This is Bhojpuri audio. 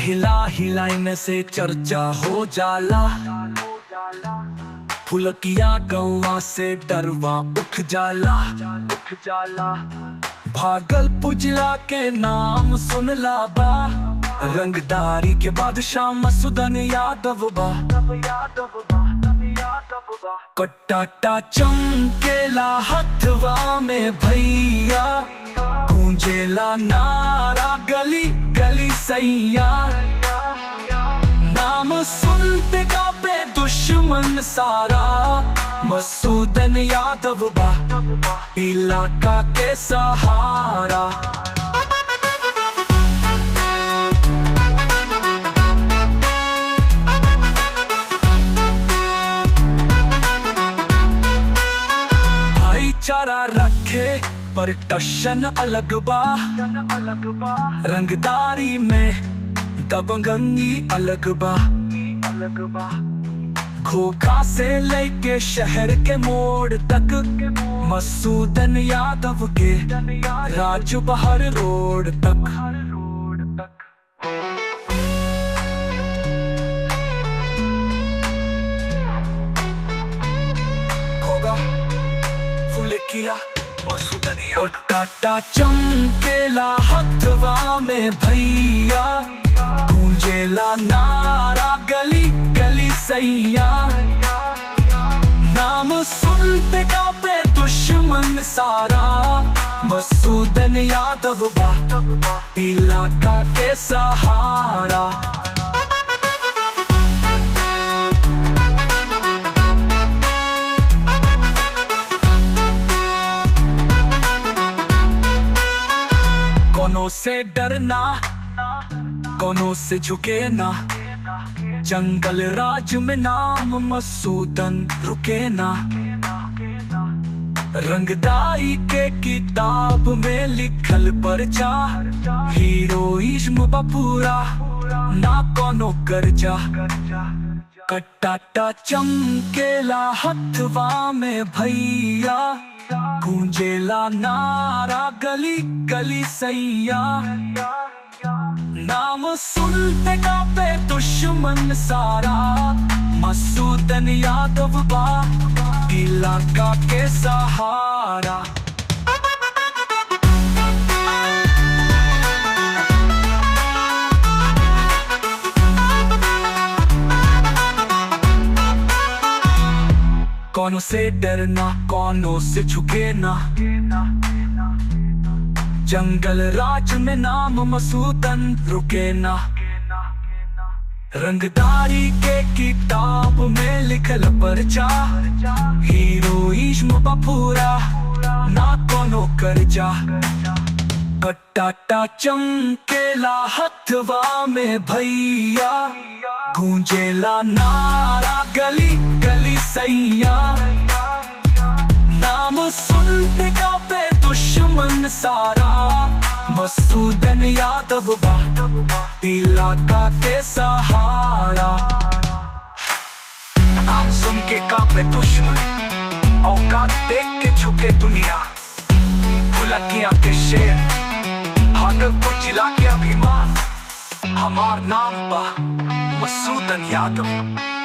हिला हिलाने से चर्चा हो जाला। फुलकिया गौवा से डरवा उठ जाला। भागल पुजला के नाम सुनला बा। रंगदारी के बादशाह मसूदन यादव बा। कट्टाटा चमकेला हथवा में भैया। गूंजेला नारा गली गली सैया। नाम सुनते कांपे दुश्मन सारा। मसूदन यादव बा इलाका के सहारा। भाईचारा रखे पर टशन अलग बा। रंगदारी में दबंगनी अलग बा। खोखा से लेके शहर के मोड़ तक। मसूदन यादव के राजबहार रोड तक। होगा फुलकिया मसूदन और टाटा चमकेला हथवा में भैया। गूंजेला नारा गली गली सैया। नाम सुनते कांपे दुश्मन सारा। मसूदन यादव बा इलाका के सहारा। कोनो से डरना कोनो से झुके ना। जंगल राज में नाम मसूदन रुके ना। रंगदारी के किताब में लिखल परचा। हीरोइज्म बपूरा ना कोनो कर्जा। कट्टाटा चमकेला हथवा में भैया। गूंजेला नारा गली गली सैया। नाम सुनते कांपे दुश्मन सारा। मसूदन यादव बा इलाका के सहारा। कोनो से डरना कोनो से झुके ना। जंगल राज में नाम मसूदन रुके ना। रंगदारी के किताब में लिखल परचा। हीरोइज्म बपूरा ना कोनो कर्जा। कट्टाटा चमकेला हथवा में भैया। गूंजेला नारा गली गली सैया। नाम सुनते कांपे दुश्मन सारा। मसूदन यादव बा इलाका के सहारा। नाम सुन के कांपे दुश्मन। औकात देख के झुके दुनिया। फुलकिया के शेर भागलपुर जिला के अभिमान। हमार नाम बा मसूदन यादव।